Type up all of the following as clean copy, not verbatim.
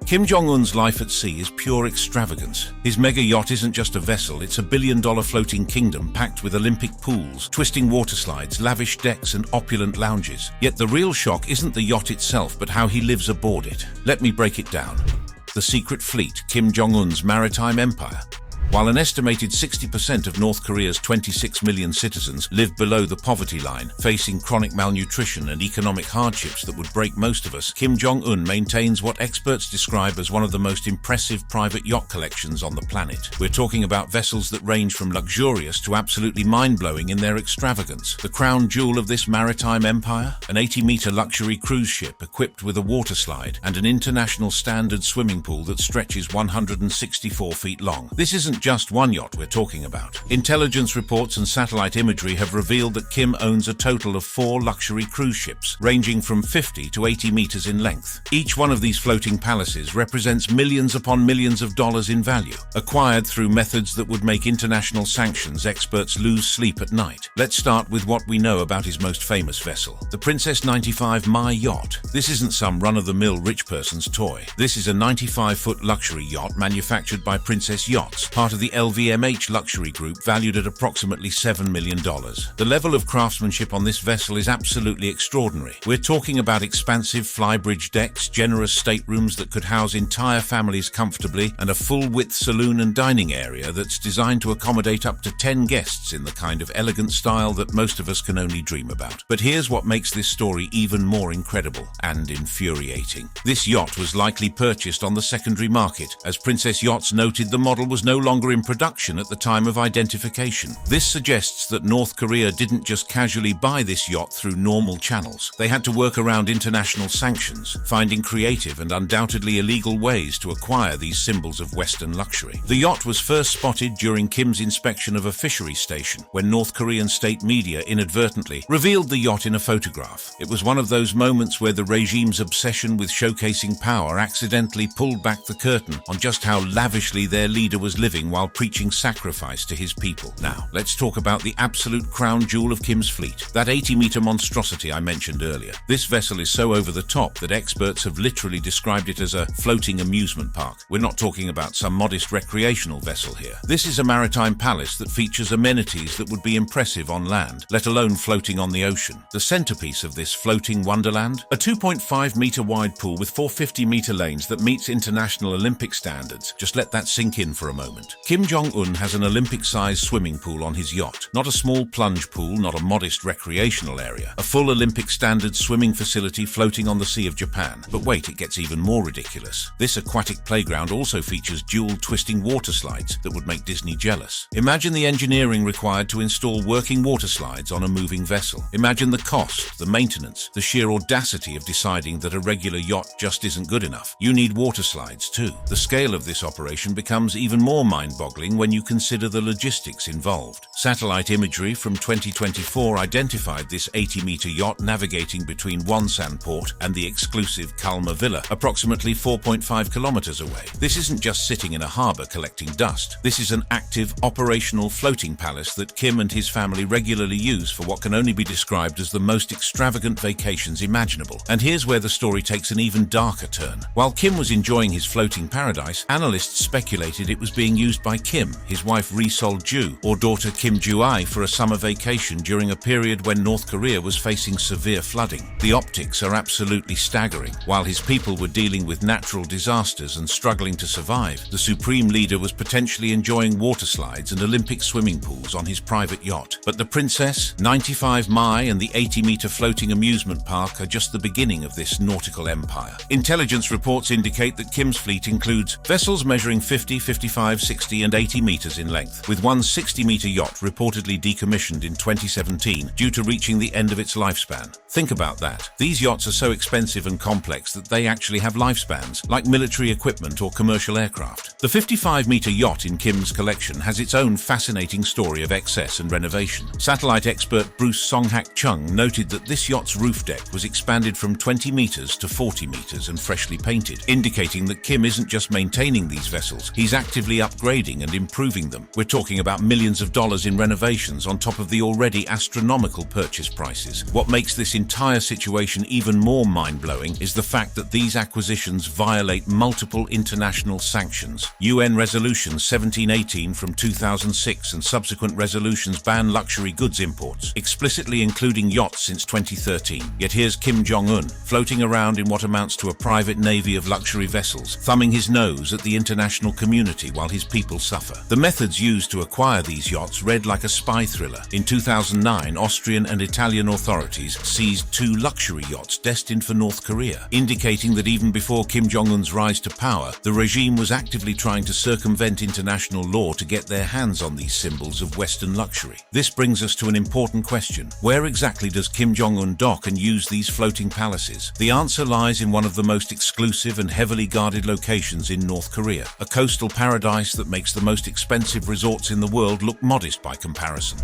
Kim Jong-un's life at sea is pure extravagance. His mega yacht isn't just a vessel, it's a billion-dollar floating kingdom packed with Olympic pools, twisting water slides, lavish decks and opulent lounges. Yet the real shock isn't the yacht itself, but how he lives aboard it. Let me break it down. The secret fleet, Kim Jong-un's maritime empire. While an estimated 60% of North Korea's 26 million citizens live below the poverty line, facing chronic malnutrition and economic hardships that would break most of us, Kim Jong-un maintains what experts describe as one of the most impressive private yacht collections on the planet. We're talking about vessels that range from luxurious to absolutely mind-blowing in their extravagance. The crown jewel of this maritime empire? An 80-meter luxury cruise ship equipped with a water slide and an international standard swimming pool that stretches 164 feet long. This isn't just one yacht we're talking about. Intelligence reports and satellite imagery have revealed that Kim owns a total of 4 luxury cruise ships, ranging from 50 to 80 meters in length. Each one of these floating palaces represents millions upon millions of dollars in value, acquired through methods that would make international sanctions experts lose sleep at night. Let's start with what we know about his most famous vessel, the Princess 95 My Yacht. This isn't some run-of-the-mill rich person's toy. This is a 95-foot luxury yacht manufactured by Princess Yachts, part of the LVMH luxury group, valued at approximately $7 million. The level of craftsmanship on this vessel is absolutely extraordinary. We're talking about expansive flybridge decks, generous staterooms that could house entire families comfortably, and a full-width saloon and dining area that's designed to accommodate up to 10 guests in the kind of elegant style that most of us can only dream about. But here's what makes this story even more incredible and infuriating. This yacht was likely purchased on the secondary market. As Princess Yachts noted, the model was no longer in production at the time of identification. This suggests that North Korea didn't just casually buy this yacht through normal channels. They had to work around international sanctions, finding creative and undoubtedly illegal ways to acquire these symbols of Western luxury. The yacht was first spotted during Kim's inspection of a fishery station, when North Korean state media inadvertently revealed the yacht in a photograph. It was one of those moments where the regime's obsession with showcasing power accidentally pulled back the curtain on just how lavishly their leader was living while preaching sacrifice to his people. Now, let's talk about the absolute crown jewel of Kim's fleet, that 80-meter monstrosity I mentioned earlier. This vessel is so over the top that experts have literally described it as a floating amusement park. We're not talking about some modest recreational vessel here. This is a maritime palace that features amenities that would be impressive on land, let alone floating on the ocean. The centerpiece of this floating wonderland? A 2.5-meter wide pool with 450-meter lanes that meets international Olympic standards. Just let that sink in for a moment. Kim Jong-un has an Olympic-sized swimming pool on his yacht. Not a small plunge pool, not a modest recreational area. A full Olympic-standard swimming facility floating on the Sea of Japan. But wait, it gets even more ridiculous. This aquatic playground also features dual twisting water slides that would make Disney jealous. Imagine the engineering required to install working water slides on a moving vessel. Imagine the cost, the maintenance, the sheer audacity of deciding that a regular yacht just isn't good enough. You need water slides too. The scale of this operation becomes even more mind-boggling when you consider the logistics involved. Satellite imagery from 2024 identified this 80-meter yacht navigating between Wonsan port and the exclusive Kalma Villa, approximately 4.5 kilometers away. This isn't just sitting in a harbor collecting dust. This is an active, operational floating palace that Kim and his family regularly use for what can only be described as the most extravagant vacations imaginable. And here's where the story takes an even darker turn. While Kim was enjoying his floating paradise, analysts speculated it was being used by Kim, his wife Ri Sol-ju, or daughter Kim Ju-ai for a summer vacation during a period when North Korea was facing severe flooding. The optics are absolutely staggering. While his people were dealing with natural disasters and struggling to survive, the supreme leader was potentially enjoying water slides and Olympic swimming pools on his private yacht. But the Princess, 95 Mai and the 80-meter floating amusement park are just the beginning of this nautical empire. Intelligence reports indicate that Kim's fleet includes vessels measuring 50, 55, 60 and 80 meters in length, with one 60-meter yacht reportedly decommissioned in 2017 due to reaching the end of its lifespan. Think about that. These yachts are so expensive and complex that they actually have lifespans, like military equipment or commercial aircraft. The 55-meter yacht in Kim's collection has its own fascinating story of excess and renovation. Satellite expert Bruce Songhak Chung noted that this yacht's roof deck was expanded from 20 meters to 40 meters and freshly painted, indicating that Kim isn't just maintaining these vessels, he's actively upgrading upgrading and improving them. We're talking about millions of dollars in renovations on top of the already astronomical purchase prices. What makes this entire situation even more mind-blowing is the fact that these acquisitions violate multiple international sanctions. UN Resolution 1718 from 2006 and subsequent resolutions ban luxury goods imports, explicitly including yachts since 2013. Yet here's Kim Jong-un, floating around in what amounts to a private navy of luxury vessels, thumbing his nose at the international community while his people suffer. The methods used to acquire these yachts read like a spy thriller. In 2009, Austrian and Italian authorities seized 2 luxury yachts destined for North Korea, indicating that even before Kim Jong-un's rise to power, the regime was actively trying to circumvent international law to get their hands on these symbols of Western luxury. This brings us to an important question. Where exactly does Kim Jong-un dock and use these floating palaces? The answer lies in one of the most exclusive and heavily guarded locations in North Korea, a coastal paradise that makes the most expensive resorts in the world look modest by comparison.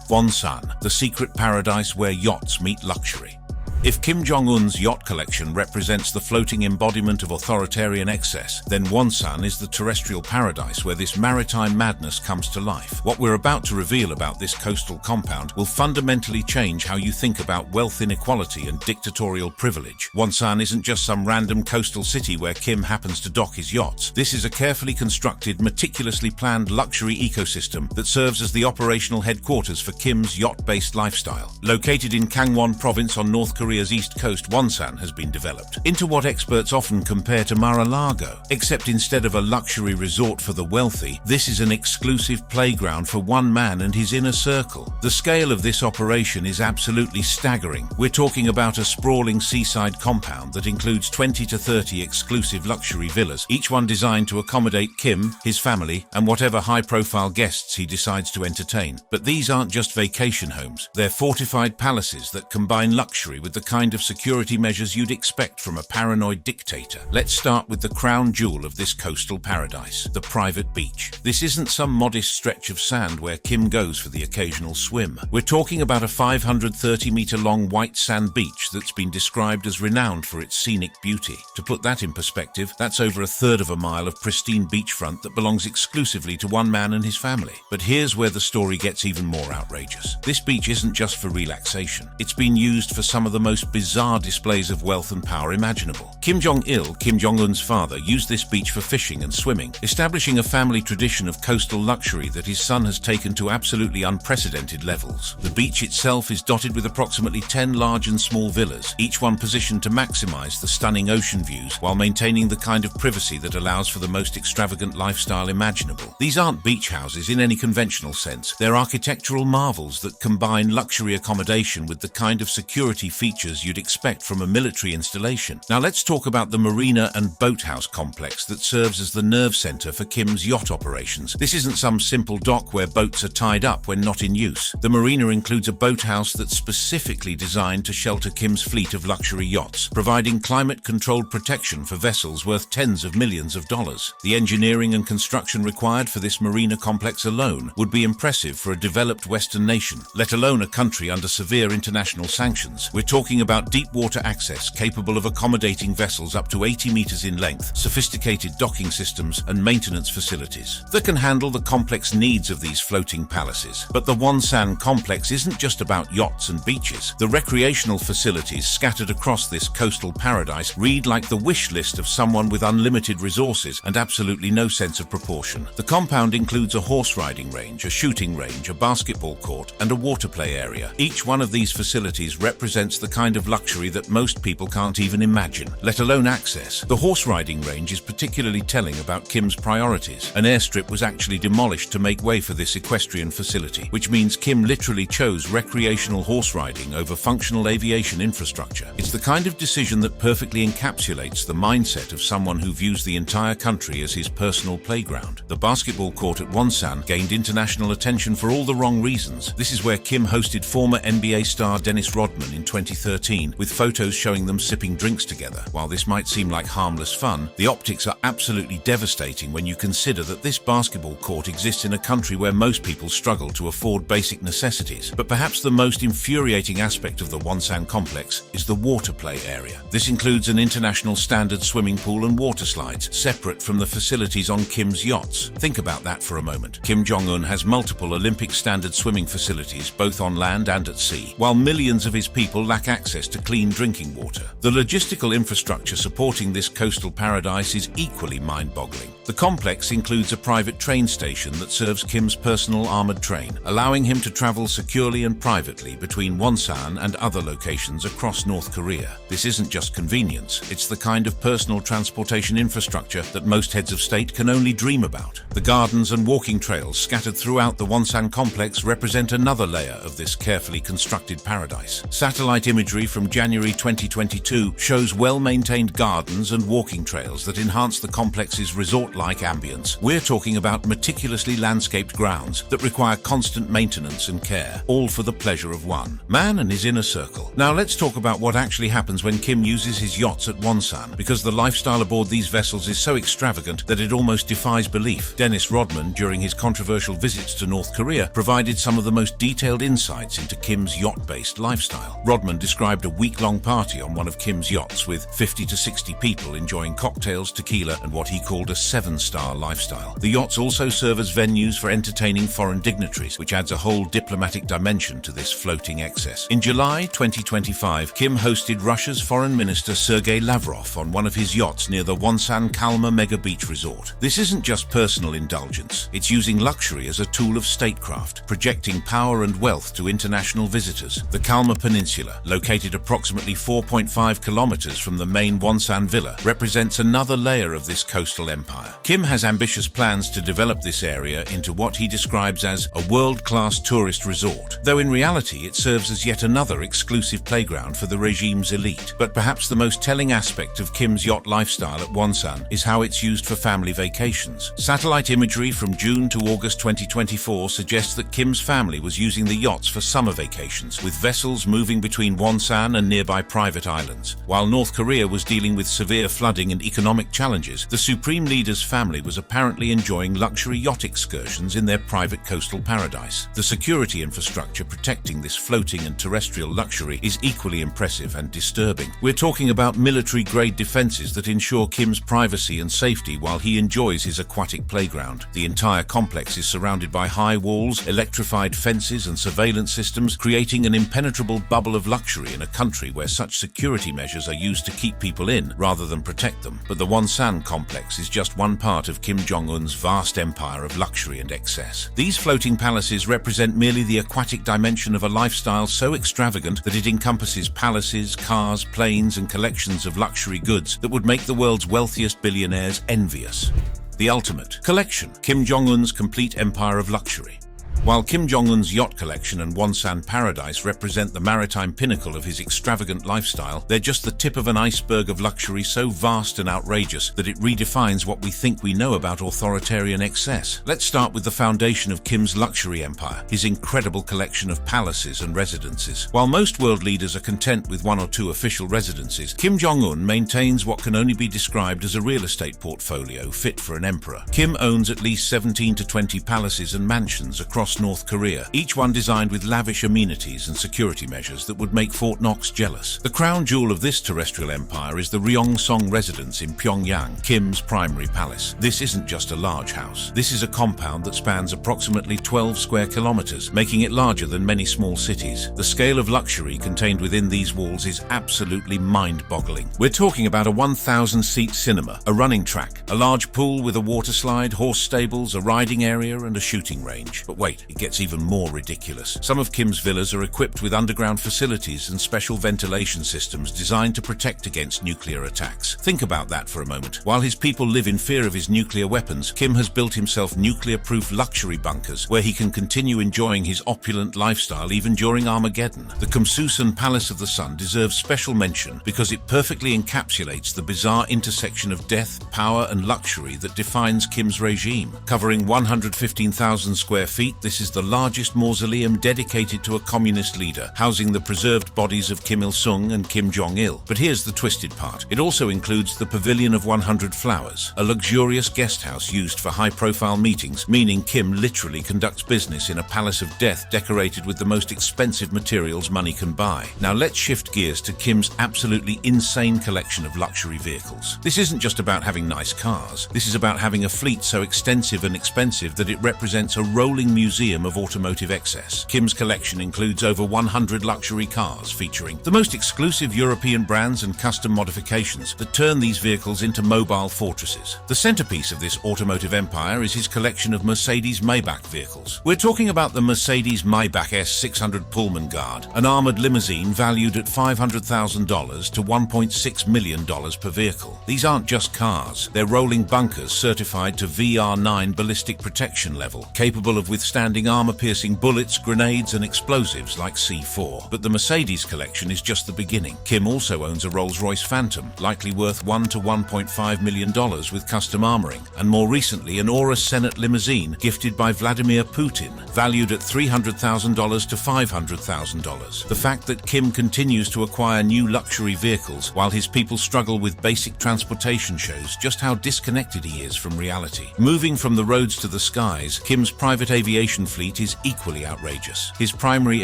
Wonsan, the secret paradise where yachts meet luxury. If Kim Jong-un's yacht collection represents the floating embodiment of authoritarian excess, then Wonsan is the terrestrial paradise where this maritime madness comes to life. What we're about to reveal about this coastal compound will fundamentally change how you think about wealth inequality and dictatorial privilege. Wonsan isn't just some random coastal city where Kim happens to dock his yachts. This is a carefully constructed, meticulously planned luxury ecosystem that serves as the operational headquarters for Kim's yacht-based lifestyle. Located in Gangwon province on North Korea's east coast, Wonsan has been developed into what experts often compare to Mar-a-Lago, except instead of a luxury resort for the wealthy, this is an exclusive playground for one man and his inner circle. The scale of this operation is absolutely staggering. We're talking about a sprawling seaside compound that includes 20 to 30 exclusive luxury villas, each one designed to accommodate Kim, his family, and whatever high-profile guests he decides to entertain. But these aren't just vacation homes. They're fortified palaces that combine luxury with the kind of security measures you'd expect from a paranoid dictator. Let's start with the crown jewel of this coastal paradise, the private beach. This isn't some modest stretch of sand where Kim goes for the occasional swim. We're talking about a 530-meter-long white sand beach that's been described as renowned for its scenic beauty. To put that in perspective, that's over a third of a mile of pristine beachfront that belongs exclusively to one man and his family. But here's where the story gets even more outrageous. This beach isn't just for relaxation. It's been used for some of the most bizarre displays of wealth and power imaginable. Kim Jong-il, Kim Jong-un's father, used this beach for fishing and swimming, establishing a family tradition of coastal luxury that his son has taken to absolutely unprecedented levels. The beach itself is dotted with approximately 10 large and small villas, each one positioned to maximize the stunning ocean views while maintaining the kind of privacy that allows for the most extravagant lifestyle imaginable. These aren't beach houses in any conventional sense. They're architectural marvels that combine luxury accommodation with the kind of security features you'd expect from a military installation. Now let's talk about the marina and boathouse complex that serves as the nerve center for Kim's yacht operations. This isn't some simple dock where boats are tied up when not in use. The marina includes a boathouse that's specifically designed to shelter Kim's fleet of luxury yachts, providing climate-controlled protection for vessels worth tens of millions of dollars. The engineering and construction required for this marina complex alone would be impressive for a developed Western nation, let alone a country under severe international sanctions. We're talking about deep water access capable of accommodating vessels up to 80 meters in length, sophisticated docking systems, and maintenance facilities that can handle the complex needs of these floating palaces. But the Wonsan complex isn't just about yachts and beaches. The recreational facilities scattered across this coastal paradise read like the wish list of someone with unlimited resources and absolutely no sense of proportion. The compound includes a horse riding range, a shooting range, a basketball court, and a water play area. Each one of these facilities represents the kind of luxury that most people can't even imagine, let alone access. The horse riding range is particularly telling about Kim's priorities. An airstrip was actually demolished to make way for this equestrian facility, which means Kim literally chose recreational horse riding over functional aviation infrastructure. It's the kind of decision that perfectly encapsulates the mindset of someone who views the entire country as his personal playground. The basketball court at Wonsan gained international attention for all the wrong reasons. This is where Kim hosted former NBA star Dennis Rodman in 2013. 2013, with photos showing them sipping drinks together. While this might seem like harmless fun, the optics are absolutely devastating when you consider that this basketball court exists in a country where most people struggle to afford basic necessities. But perhaps the most infuriating aspect of the Wonsan complex is the water play area. This includes an international standard swimming pool and water slides, separate from the facilities on Kim's yachts. Think about that for a moment. Kim Jong-un has multiple Olympic standard swimming facilities, both on land and at sea, while millions of his people lack access to clean drinking water. The logistical infrastructure supporting this coastal paradise is equally mind-boggling. The complex includes a private train station that serves Kim's personal armored train, allowing him to travel securely and privately between Wonsan and other locations across North Korea. This isn't just convenience, it's the kind of personal transportation infrastructure that most heads of state can only dream about. The gardens and walking trails scattered throughout the Wonsan complex represent another layer of this carefully constructed paradise. Satellite imagery from January 2022 shows well-maintained gardens and walking trails that enhance the complex's resort-like ambience. We're talking about meticulously landscaped grounds that require constant maintenance and care, all for the pleasure of one man and his inner circle. Now let's talk about what actually happens when Kim uses his yachts at Wonsan, because the lifestyle aboard these vessels is so extravagant that it almost defies belief. Dennis Rodman, during his controversial visits to North Korea, provided some of the most detailed insights into Kim's yacht-based lifestyle. Rodman described a week-long party on one of Kim's yachts with 50 to 60 people enjoying cocktails, tequila, and what he called a 7-star lifestyle. The yachts also serve as venues for entertaining foreign dignitaries, which adds a whole diplomatic dimension to this floating excess. In July 2025, Kim hosted Russia's Foreign Minister Sergei Lavrov on one of his yachts near the Wonsan Kalma Mega Beach Resort. This isn't just personal indulgence, it's using luxury as a tool of statecraft, projecting power and wealth to international visitors. The Kalma Peninsula, located approximately 4.5 kilometers from the main Wonsan villa, represents another layer of this coastal empire. Kim has ambitious plans to develop this area into what he describes as a world-class tourist resort, though in reality it serves as yet another exclusive playground for the regime's elite. But perhaps the most telling aspect of Kim's yacht lifestyle at Wonsan is how it's used for family vacations. Satellite imagery from June to August 2024 suggests that Kim's family was using the yachts for summer vacations, with vessels moving between Wonsan and nearby private islands. While North Korea was dealing with severe flooding and economic challenges, the Supreme Leader's family was apparently enjoying luxury yacht excursions in their private coastal paradise. The security infrastructure protecting this floating and terrestrial luxury is equally impressive and disturbing. We're talking about military-grade defenses that ensure Kim's privacy and safety while he enjoys his aquatic playground. The entire complex is surrounded by high walls, electrified fences, and surveillance systems, creating an impenetrable bubble of luxury in a country where such security measures are used to keep people in rather than protect them. But the Wonsan complex is just one part of Kim Jong-un's vast empire of luxury and excess. These floating palaces represent merely the aquatic dimension of a lifestyle so extravagant that it encompasses palaces, cars, planes, and collections of luxury goods that would make the world's wealthiest billionaires envious. The ultimate collection: Kim Jong-un's complete empire of luxury. While Kim Jong-un's yacht collection and Wonsan paradise represent the maritime pinnacle of his extravagant lifestyle, they're just the tip of an iceberg of luxury so vast and outrageous that it redefines what we think we know about authoritarian excess. Let's start with the foundation of Kim's luxury empire, his incredible collection of palaces and residences. While most world leaders are content with one or two official residences, Kim Jong-un maintains what can only be described as a real estate portfolio fit for an emperor. Kim owns at least 17 to 20 palaces and mansions across North Korea, each one designed with lavish amenities and security measures that would make Fort Knox jealous. The crown jewel of this terrestrial empire is the Ryong-song residence in Pyongyang, Kim's primary palace. This isn't just a large house. This is a compound that spans approximately 12 square kilometers, making it larger than many small cities. The scale of luxury contained within these walls is absolutely mind-boggling. We're talking about a 1,000-seat cinema, a running track, a large pool with a water slide, horse stables, a riding area, and a shooting range. But wait, it gets even more ridiculous. Some of Kim's villas are equipped with underground facilities and special ventilation systems designed to protect against nuclear attacks. Think about that for a moment. While his people live in fear of his nuclear weapons, Kim has built himself nuclear-proof luxury bunkers where he can continue enjoying his opulent lifestyle even during Armageddon. The Kumsusan Palace of the Sun deserves special mention because it perfectly encapsulates the bizarre intersection of death, power, and luxury that defines Kim's regime. Covering 115,000 square feet, this is the largest mausoleum dedicated to a communist leader, housing the preserved bodies of Kim Il-sung and Kim Jong-il. But here's the twisted part. It also includes the Pavilion of 100 Flowers, a luxurious guest house used for high-profile meetings, meaning Kim literally conducts business in a palace of death decorated with the most expensive materials money can buy. Now let's shift gears to Kim's absolutely insane collection of luxury vehicles. This isn't just about having nice cars. This is about having a fleet so extensive and expensive that it represents a rolling museum of automotive excess. Kim's collection includes over 100 luxury cars featuring the most exclusive European brands and custom modifications that turn these vehicles into mobile fortresses. The centerpiece of this automotive empire is his collection of Mercedes Maybach vehicles. We're talking about the Mercedes Maybach S600 Pullman Guard, an armored limousine valued at $500,000 to $1.6 million per vehicle. These aren't just cars, they're rolling bunkers certified to VR9 ballistic protection level, capable of withstanding armor-piercing bullets, grenades, and explosives like C4. But the Mercedes collection is just the beginning. Kim also owns a Rolls-Royce Phantom, likely worth $1 to $1.5 million with custom armoring, and more recently an Aura Senate limousine gifted by Vladimir Putin, valued at $300,000 to $500,000. The fact that Kim continues to acquire new luxury vehicles while his people struggle with basic transportation shows just how disconnected he is from reality. Moving from the roads to the skies, Kim's private aviation fleet is equally outrageous. His primary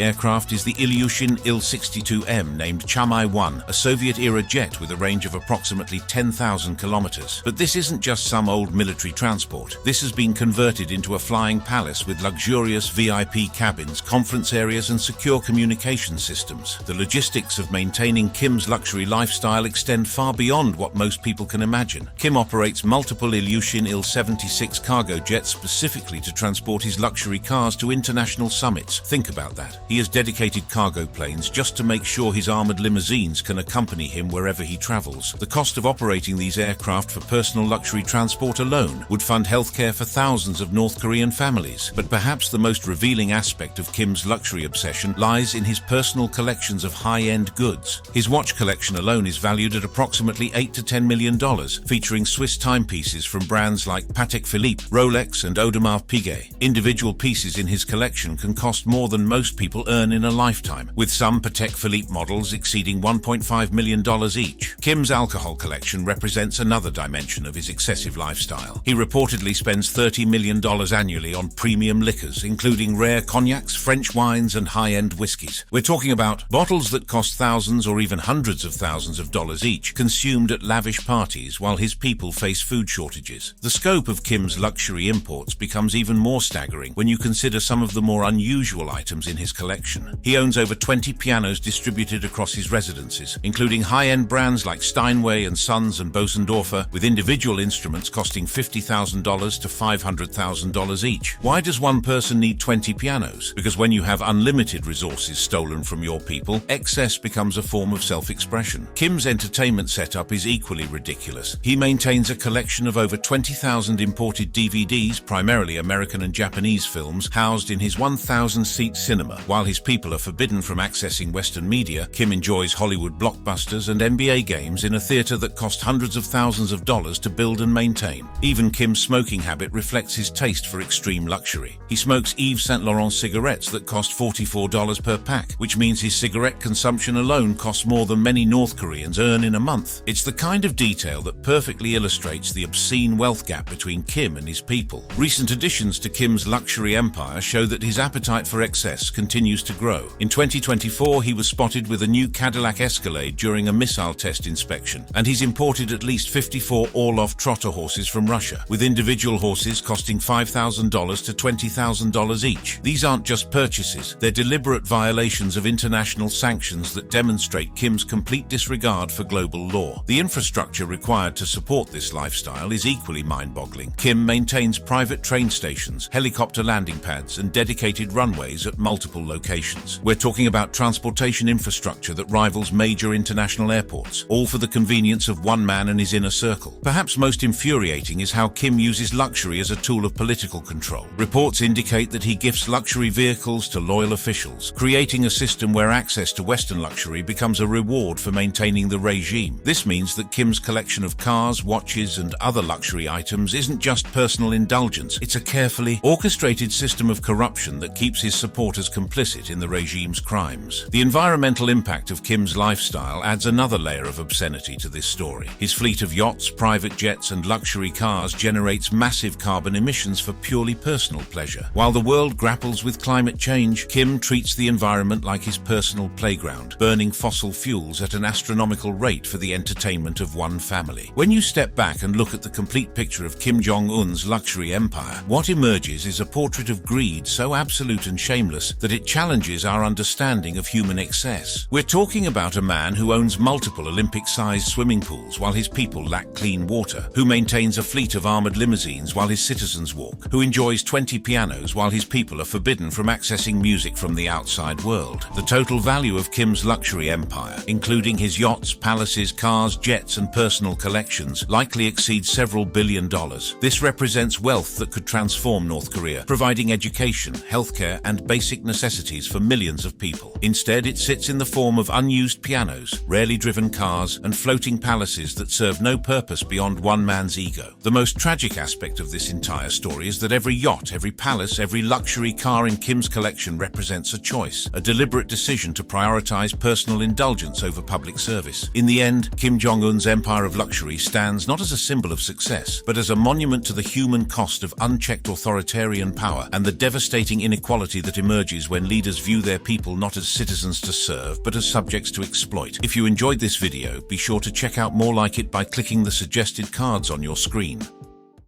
aircraft is the Ilyushin Il-62M named Chamai-1, a Soviet-era jet with a range of approximately 10,000 kilometers. But this isn't just some old military transport. This has been converted into a flying palace with luxurious VIP cabins, conference areas, and secure communication systems. The logistics of maintaining Kim's luxury lifestyle extend far beyond what most people can imagine. Kim operates multiple Ilyushin Il-76 cargo jets specifically to transport his luxury cars to international summits. Think about that. He has dedicated cargo planes just to make sure his armored limousines can accompany him wherever he travels. The cost of operating these aircraft for personal luxury transport alone would fund healthcare for thousands of North Korean families. But perhaps the most revealing aspect of Kim's luxury obsession lies in his personal collections of high-end goods. His watch collection alone is valued at approximately $8 to $10 million, featuring Swiss timepieces from brands like Patek Philippe, Rolex, and Audemars Piguet. Individual pieces in his collection can cost more than most people earn in a lifetime, with some Patek Philippe models exceeding $1.5 million each. Kim's alcohol collection represents another dimension of his excessive lifestyle. He reportedly spends $30 million annually on premium liquors, including rare cognacs, French wines, and high-end whiskies. We're talking about bottles that cost thousands or even hundreds of thousands of dollars each, consumed at lavish parties while his people face food shortages. The scope of Kim's luxury imports becomes even more staggering when you consider some of the more unusual items in his collection. He owns over 20 pianos distributed across his residences, including high-end brands like Steinway and Sons and Bosendorfer, with individual instruments costing $50,000 to $500,000 each. Why does one person need 20 pianos? Because when you have unlimited resources stolen from your people, excess becomes a form of self-expression. Kim's entertainment setup is equally ridiculous. He maintains a collection of over 20,000 imported DVDs, primarily American and Japanese films, housed in his 1,000-seat cinema. While his people are forbidden from accessing Western media, Kim enjoys Hollywood blockbusters and NBA games in a theater that cost hundreds of thousands of dollars to build and maintain. Even Kim's smoking habit reflects his taste for extreme luxury. He smokes Yves Saint Laurent cigarettes that cost $44 per pack, which means his cigarette consumption alone costs more than many North Koreans earn in a month. It's the kind of detail that perfectly illustrates the obscene wealth gap between Kim and his people. Recent additions to Kim's luxury empire show that his appetite for excess continues to grow. In 2024, he was spotted with a new Cadillac Escalade during a missile test inspection, and he's imported at least 54 Orlov trotter horses from Russia, with individual horses costing $5,000 to $20,000 each. These aren't just purchases, they're deliberate violations of international sanctions that demonstrate Kim's complete disregard for global law. The infrastructure required to support this lifestyle is equally mind-boggling. Kim maintains private train stations, helicopter landing pads, and dedicated runways at multiple locations. We're talking about transportation infrastructure that rivals major international airports, all for the convenience of one man and his inner circle. Perhaps most infuriating is how Kim uses luxury as a tool of political control. Reports indicate that he gifts luxury vehicles to loyal officials, creating a system where access to Western luxury becomes a reward for maintaining the regime. This means that Kim's collection of cars, watches, and other luxury items isn't just personal indulgence. It's a carefully orchestrated twisted system of corruption that keeps his supporters complicit in the regime's crimes. The environmental impact of Kim's lifestyle adds another layer of obscenity to this story. His fleet of yachts, private jets, and luxury cars generates massive carbon emissions for purely personal pleasure. While the world grapples with climate change, Kim treats the environment like his personal playground, burning fossil fuels at an astronomical rate for the entertainment of one family. When you step back and look at the complete picture of Kim Jong-un's luxury empire, what emerges is a portrait of greed so absolute and shameless that it challenges our understanding of human excess. We're talking about a man who owns multiple Olympic-sized swimming pools while his people lack clean water, who maintains a fleet of armored limousines while his citizens walk, who enjoys 20 pianos while his people are forbidden from accessing music from the outside world. The total value of Kim's luxury empire, including his yachts, palaces, cars, jets, and personal collections, likely exceeds several $billions. This represents wealth that could transform North Korea, providing education, healthcare, and basic necessities for millions of people. Instead, it sits in the form of unused pianos, rarely driven cars, and floating palaces that serve no purpose beyond one man's ego. The most tragic aspect of this entire story is that every yacht, every palace, every luxury car in Kim's collection represents a choice, a deliberate decision to prioritize personal indulgence over public service. In the end, Kim Jong-un's empire of luxury stands not as a symbol of success, but as a monument to the human cost of unchecked authoritarian power and the devastating inequality that emerges when leaders view their people not as citizens to serve, but as subjects to exploit. If you enjoyed this video, be sure to check out more like it by clicking the suggested cards on your screen.